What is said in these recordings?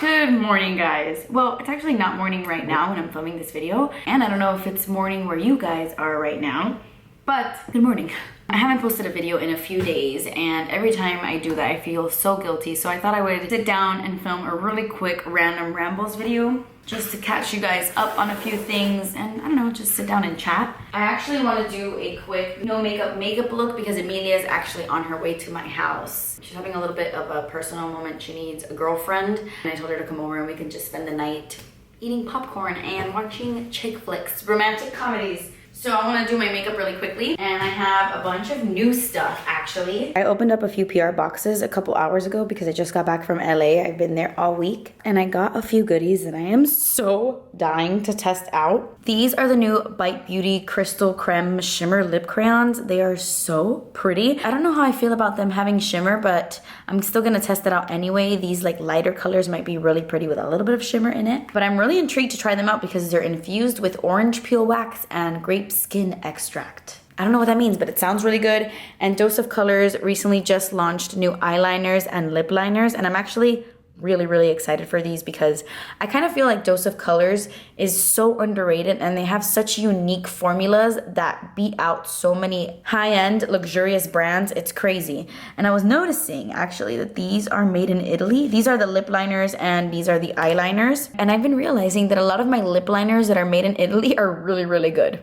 Good morning, guys. Well, it's actually not morning right now when I'm filming this video, and I don't know if it's morning where you guys are right now, but good morning. I haven't posted a video in a few days, and every time I do that I feel so guilty, so I thought I would sit down and film a really quick random rambles video just to catch you guys up on a few things and I don't know, just sit down and chat. I actually want to do a quick no makeup look because Amelia is actually on her way to my house. She's having a little bit of a personal moment. She needs a girlfriend, and I told her to come over and we can just spend the night eating popcorn and watching chick flicks, romantic comedies. So I want to do my makeup really quickly, and I have a bunch of new stuff actually. I opened up a few PR boxes a couple hours ago because I just got back from LA. I've been there all week, and I got a few goodies that I am so dying to test out. These are the new Bite Beauty Crystal Creme Shimmer Lip Crayons. They are so pretty. I don't know how I feel about them having shimmer, but I'm still gonna test it out anyway. These like lighter colors might be really pretty with a little bit of shimmer in it, but I'm really intrigued to try them out because they're infused with orange peel wax and grape skin extract. I don't know what that means, but it sounds really good. And Dose of Colors recently just launched new eyeliners and lip liners, and I'm actually really excited for these because I kind of feel like Dose of Colors is so underrated, and they have such unique formulas that beat out so many high-end luxurious brands. It's crazy. And I was noticing actually that these are made in Italy. These are the lip liners and these are the eyeliners, and I've been realizing that a lot of my lip liners that are made in Italy are really good.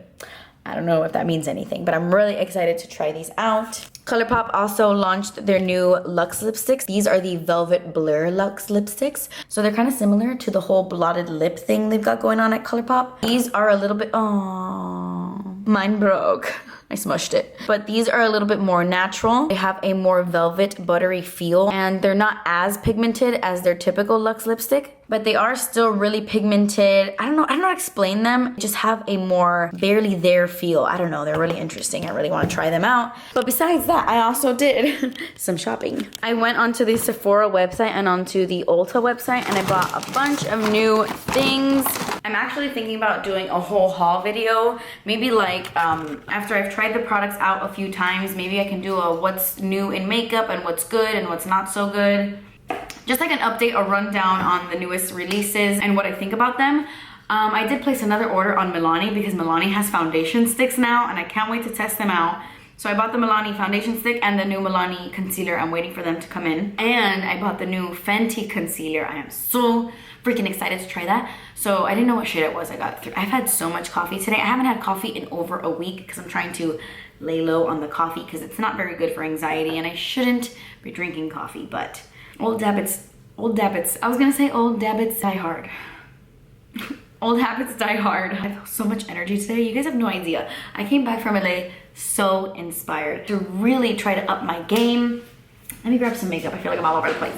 I don't know if that means anything, but I'm really excited to try these out. Colourpop also launched their new Luxe Lipsticks. These are the Velvet Blur Luxe Lipsticks. So they're kind of similar to the whole blotted lip thing they've got going on at Colourpop. These are a little bit, aww, mine broke. I smushed it. But these are a little bit more natural. They have a more velvet, buttery feel, and they're not as pigmented as their typical Luxe lipstick, but they are still really pigmented. I don't know how to explain them. Just have a more barely there feel. I don't know, they're really interesting. I really want to try them out. But besides that, I also did some shopping. I went onto the Sephora website and onto the Ulta website, and I bought a bunch of new things. I'm actually thinking about doing a whole haul video. Maybe like after I've tried the products out a few times, maybe I can do a what's new in makeup and what's good and what's not so good. Just like an update or rundown on the newest releases and what I think about them. I did place another order on Milani because Milani has foundation sticks now, and I can't wait to test them out. So I bought the Milani foundation stick and the new Milani concealer. I'm waiting for them to come in. And I bought the new Fenty concealer. I am so freaking excited to try that. So I didn't know what shade it was. I got through. I've had so much coffee today. I haven't had coffee in over a week because I'm trying to lay low on the coffee because it's not very good for anxiety, and I shouldn't be drinking coffee, but old habits, I was gonna say old habits die hard. Old habits die hard. I have so much energy today. You guys have no idea. I came back from LA so inspired to really try to up my game. Let me grab some makeup. I feel like I'm all over the place.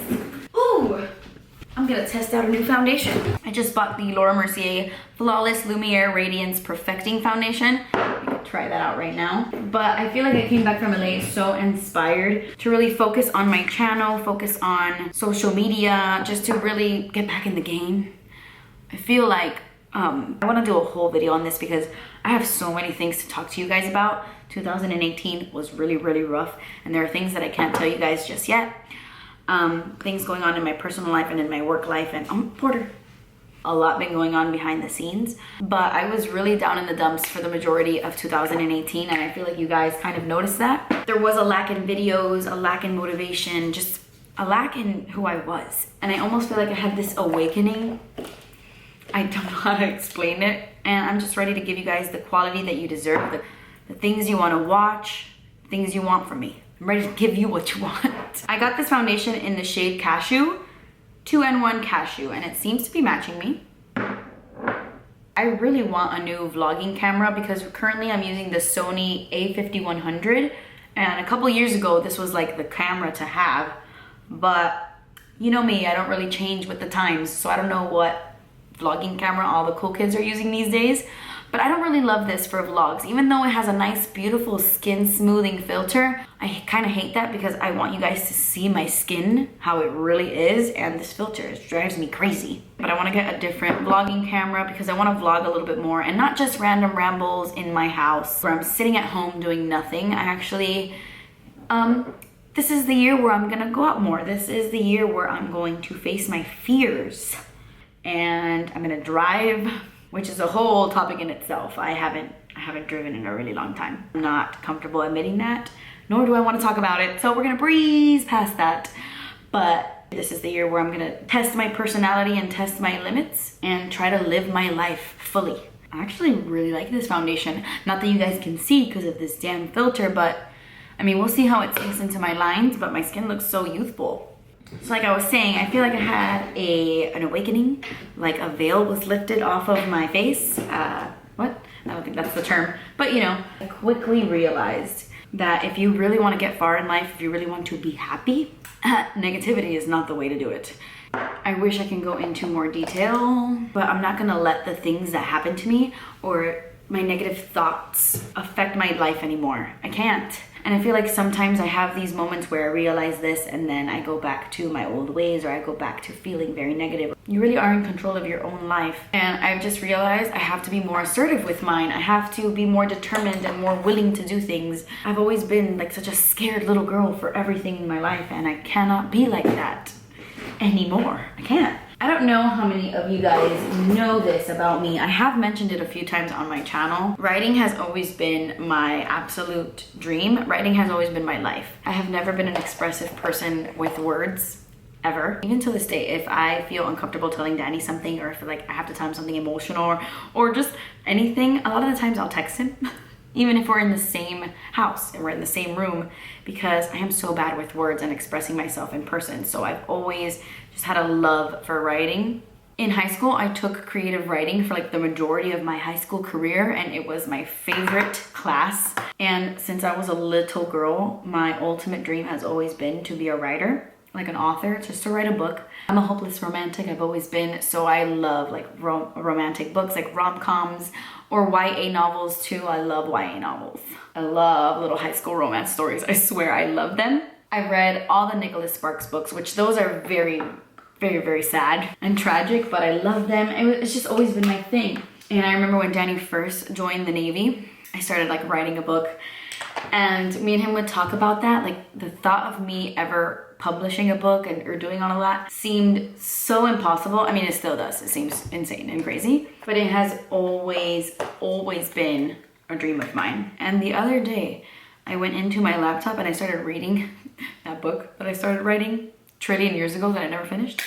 Ooh, I'm gonna test out a new foundation. I just bought the Laura Mercier Flawless Lumiere Radiance Pefecting Foundation. I could try that out right now. But I feel like I came back from LA so inspired to really focus on my channel, focus on social media, just to really get back in the game. I feel like I want to do a whole video on this because I have so many things to talk to you guys about. 2018 was really rough, and there are things that I can't tell you guys just yet. Things going on in my personal life and in my work life, and I'm a porter. A lot been going on behind the scenes, but I was really down in the dumps for the majority of 2018, and I feel like you guys kind of noticed that. There was a lack in videos, a lack in motivation, just a lack in who I was, and I almost feel like I had this awakening. I don't know how to explain it, and I'm just ready to give you guys the quality that you deserve, the things you want to watch, things you want from me. I'm ready to give you what you want. I got this foundation in the shade Cashew, 2N1 Cashew, and it seems to be matching me. I really want a new vlogging camera because currently I'm using the Sony a5100, and a couple years ago this was like the camera to have, but you know me, I don't really change with the times, so I don't know what vlogging camera all the cool kids are using these days, but I don't really love this for vlogs. Even though it has a nice beautiful skin smoothing filter, I kind of hate that because I want you guys to see my skin how it really is, and this filter drives me crazy. But I want to get a different vlogging camera because I want to vlog a little bit more and not just random rambles in my house where I'm sitting at home doing nothing. I actually This is the year where I'm gonna go out more. This is the year where I'm going to face my fears. And I'm gonna drive, which is a whole topic in itself. I haven't driven in a really long time. I'm not comfortable admitting that, nor do I want to talk about it. So we're gonna breeze past that. But this is the year where I'm gonna test my personality and test my limits and try to live my life fully. I actually really like this foundation. Not that you guys can see because of this damn filter, but I mean, we'll see how it sinks into my lines, but my skin looks so youthful. So like I was saying, I feel like I had an awakening, like a veil was lifted off of my face. What? I don't think that's the term, but you know, I quickly realized that if you really want to get far in life, if you really want to be happy, negativity is not the way to do it. I wish I can go into more detail, but I'm not gonna let the things that happen to me or my negative thoughts affect my life anymore. I can't. And I feel like sometimes I have these moments where I realize this and then I go back to my old ways or I go back to feeling very negative. You really are in control of your own life. And I've just realized I have to be more assertive with mine. I have to be more determined and more willing to do things. I've always been like such a scared little girl for everything in my life, and I cannot be like that anymore. I can't. I don't know how many of you guys know this about me. I have mentioned it a few times on my channel. Writing has always been my absolute dream. Writing has always been my life. I have never been an expressive person with words, ever. Even to this day, if I feel uncomfortable telling Danny something, or if like I have to tell him something emotional or just anything, a lot of the times I'll text him. Even if we're in the same house and we're in the same room, because I am so bad with words and expressing myself in person. So I've always just had a love for writing. In high school, I took creative writing for like the majority of my high school career, and it was my favorite class. And since I was a little girl, my ultimate dream has always been to be a writer, like an author, just to write a book. I'm a hopeless romantic, I've always been, so I love like romantic books, like rom-coms or YA novels too. I love YA novels. I love little high school romance stories. I swear I love them. I read all the Nicholas Sparks books, which those are very, very, very sad and tragic, but I love them. It's just always been my thing. And I remember when Danny first joined the Navy, I started like writing a book, and me and him would talk about that. Like the thought of me ever publishing a book or doing all of that seemed so impossible. I mean, it still does. It seems insane and crazy, but it has always been a dream of mine. And the other day, I went into my laptop and I started reading that book that I started writing trillion years ago that I never finished.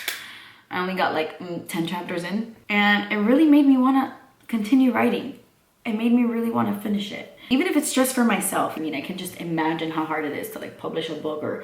I only got like 10 chapters in, and it really made me want to continue writing. It made me really want to finish it. Even if it's just for myself. I mean, I can just imagine how hard it is to like publish a book, or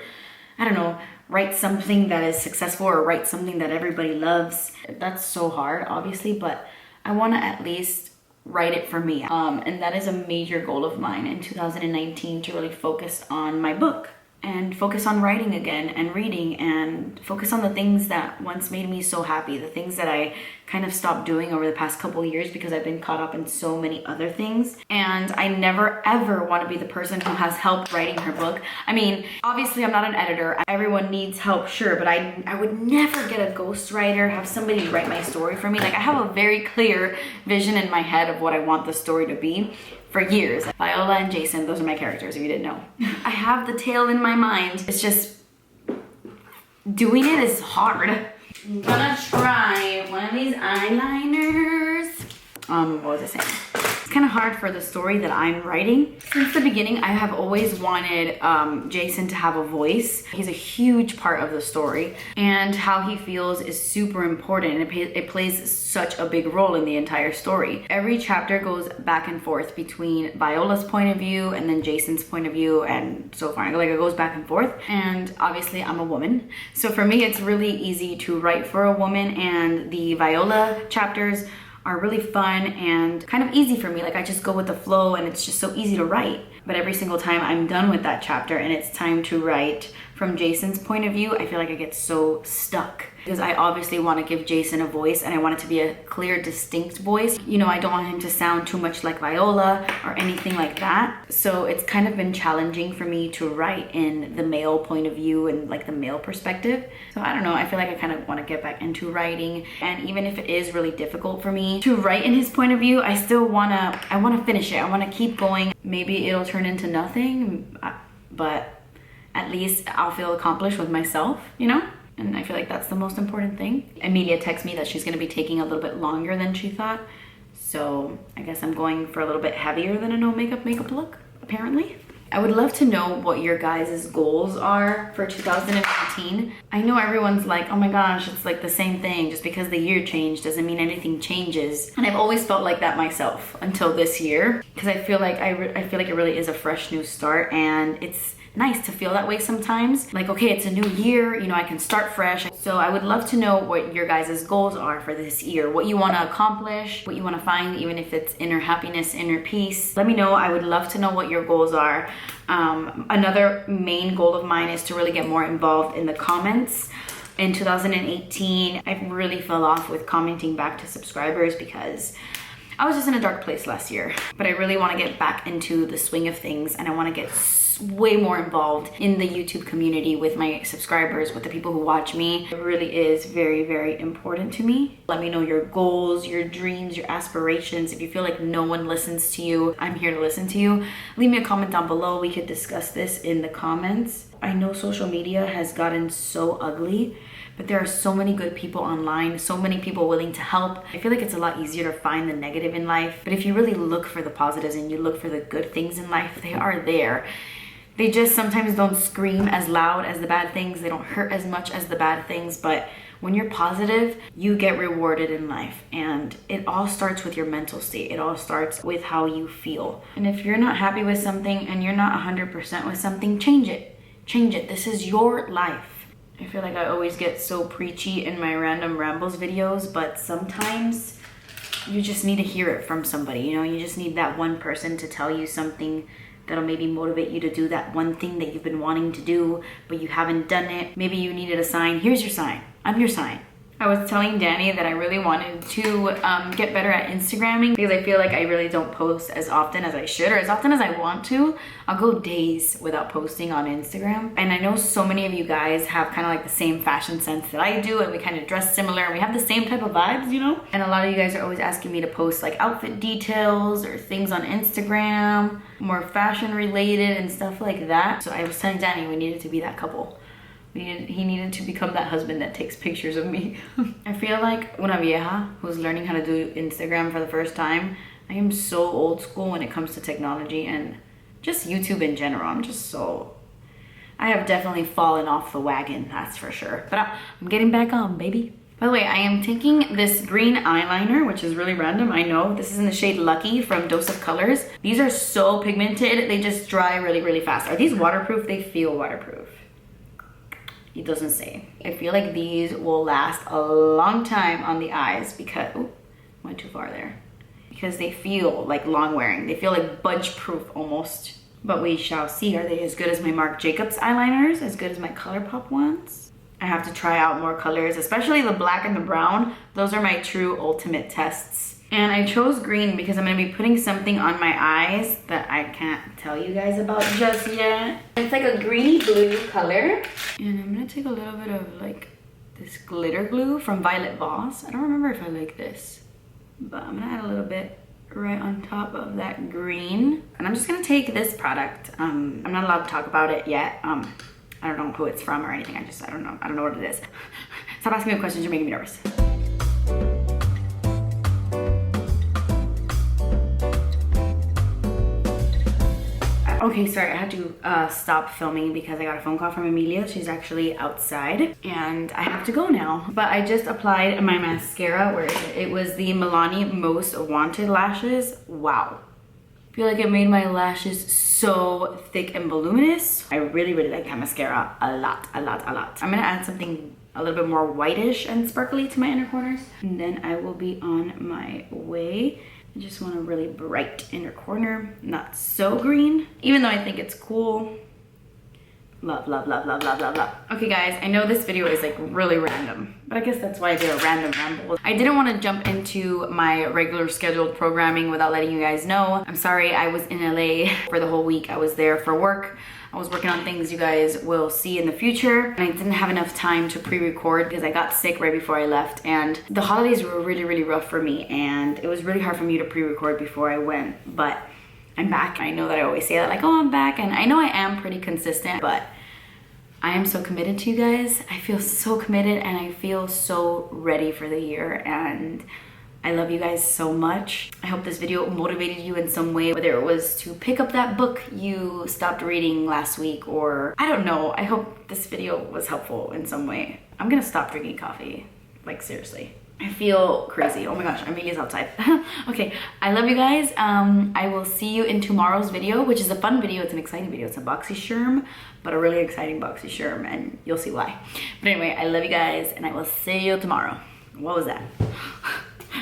I don't know, write something that is successful or write something that everybody loves. That's so hard, obviously, but I want to at least write it for me. And that is a major goal of mine in 2019, to really focus on my book and focus on writing again and reading and focus on the things that once made me so happy, the things that I kind of stopped doing over the past couple years because I've been caught up in so many other things. And I never ever want to be the person who has help writing her book. I mean, obviously I'm not an editor. Everyone needs help, sure, but I would never get a ghostwriter, have somebody write my story for me. Like I have a very clear vision in my head of what I want the story to be. For years. Viola and Jason, those are my characters if you didn't know. I have the tale in my mind. It's just, doing it is hard. I'm gonna try one of these eyeliners. What was I saying? It's kind of hard for the story that I'm writing. Since the beginning, I have always wanted Jason to have a voice. He's a huge part of the story, and how he feels is super important. It plays such a big role in the entire story. Every chapter goes back and forth between Viola's point of view and then Jason's point of view, and so far, like it goes back and forth. And obviously I'm a woman, so for me it's really easy to write for a woman, and the Viola chapters are really fun and kind of easy for me. Like I just go with the flow, and it's just so easy to write. But every single time I'm done with that chapter and it's time to write from Jason's point of view, I feel like I get so stuck, because I obviously want to give Jason a voice, and I want it to be a clear, distinct voice. You know, I don't want him to sound too much like Viola or anything like that. So it's kind of been challenging for me to write in the male point of view and like the male perspective. So I don't know, I feel like I kind of want to get back into writing. And even if it is really difficult for me to write in his point of view, I still want to finish it. I want to keep going. Maybe it'll turn into nothing, but at least I'll feel accomplished with myself, you know? And I feel like that's the most important thing. Amelia texted me that she's gonna be taking a little bit longer than she thought. So I guess I'm going for a little bit heavier than a no makeup look, apparently. I would love to know what your guys' goals are for 2019. I know everyone's like, oh my gosh, it's like the same thing. Just because the year changed doesn't mean anything changes. And I've always felt like that myself until this year. Because I feel like I feel like it really is a fresh new start, and it's nice to feel that way sometimes. Like, okay, it's a new year, you know, I can start fresh. So I would love to know what your guys' goals are for this year, what you want to accomplish, what you want to find, even if it's inner happiness, inner peace. Let me know. I would love to know what your goals are. Another main goal of mine is to really get more involved in the comments. In 2018, I really fell off with commenting back to subscribers because I was just in a dark place last year. But I really want to get back into the swing of things, and I want to get way more involved in the YouTube community with my subscribers, with the people who watch me. It really is very, very important to me. Let me know your goals, your dreams, your aspirations. If you feel like no one listens to you, I'm here to listen to you. Leave me a comment down below. We could discuss this in the comments. I know social media has gotten so ugly, but there are so many good people online, so many people willing to help. I feel like it's a lot easier to find the negative in life, but if you really look for the positives and you look for the good things in life, they are there. They just sometimes don't scream as loud as the bad things. They don't hurt as much as the bad things, but when you're positive, you get rewarded in life. And it all starts with your mental state. It all starts with how you feel. And if you're not happy with something and you're not 100% with something, change it. Change it. This is your life. I feel like I always get so preachy in my Random Rambles videos, but sometimes you just need to hear it from somebody. You know, you just need that one person to tell you something that'll maybe motivate you to do that one thing that you've been wanting to do, but you haven't done it. Maybe you needed a sign. Here's your sign. I'm your sign. I was telling Danny that I really wanted to get better at Instagramming because I feel like I really don't post as often as I should, or as often as I want to. I'll go days without posting on Instagram. And I know so many of you guys have kind of like the same fashion sense that I do, and we kind of dress similar and we have the same type of vibes, you know? And a lot of you guys are always asking me to post like outfit details or things on Instagram, more fashion related and stuff like that. So I was telling Danny we needed to be that couple. He needed to become that husband that takes pictures of me. I feel like una vieja who's learning how to do Instagram for the first time. I am so old school when it comes to technology and just YouTube in general. I have definitely fallen off the wagon, that's for sure. But I'm getting back on, baby. By the way, I am taking this green eyeliner, which is really random, I know. This is in the shade Lucky from Dose of Colors. These are so pigmented, they just dry really, really fast. Are these waterproof? They feel waterproof. It doesn't say. I feel like these will last a long time on the eyes because, oh, went too far there. Because they feel like long wearing. They feel like budge proof almost. But we shall see. Are they as good as my Marc Jacobs eyeliners? As good as my Colourpop ones? I have to try out more colors, especially the black and the brown. Those are my true ultimate tests. And I chose green because I'm gonna be putting something on my eyes that I can't tell you guys about just yet. It's like a greeny blue color. And I'm gonna take a little bit of like this glitter glue from Voss. I don't remember if I like this, but I'm gonna add a little bit right on top of that green. And I'm just gonna take this product. I'm not allowed to talk about it yet. I don't know who it's from or anything. I don't know. I don't know what it is. Stop asking me questions, you're making me nervous. Okay, sorry, I had to stop filming because I got a phone call from Amelia. She's actually outside and I have to go now. But I just applied my mascara. Where is it? It was the Milani Most Wanted Lashes. Wow. I feel like it made my lashes so thick and voluminous. I really, really like that mascara a lot. I'm gonna add something a little bit more whitish and sparkly to my inner corners. And then I will be on my way. I just want a really bright inner corner, not so green, even though I think it's cool. Love. Okay guys, I know this video is like really random, but I guess that's why I did a random ramble. I didn't want to jump into my regular scheduled programming without letting you guys know. I'm sorry, I was in LA for the whole week. I was there for work. I was working on things you guys will see in the future, and I didn't have enough time to pre-record because I got sick right before I left, and the holidays were really, really rough for me, and it was really hard for me to pre-record before I went, but I'm back. I know that I always say that, like, oh, I'm back, and I know I am pretty consistent, but I am so committed to you guys. I feel so committed and I feel so ready for the year, and I love you guys so much. I hope this video motivated you in some way, whether it was to pick up that book you stopped reading last week, or I don't know. I hope this video was helpful in some way. I'm gonna stop drinking coffee, like seriously. I feel crazy. Oh my gosh, Amelia's outside. Okay, I love you guys. I will see you in tomorrow's video, which is a fun video. It's an exciting video. It's a boxy sherm, but a really exciting boxy sherm, and you'll see why. But anyway, I love you guys, and I will see you tomorrow. What was that?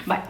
Bye.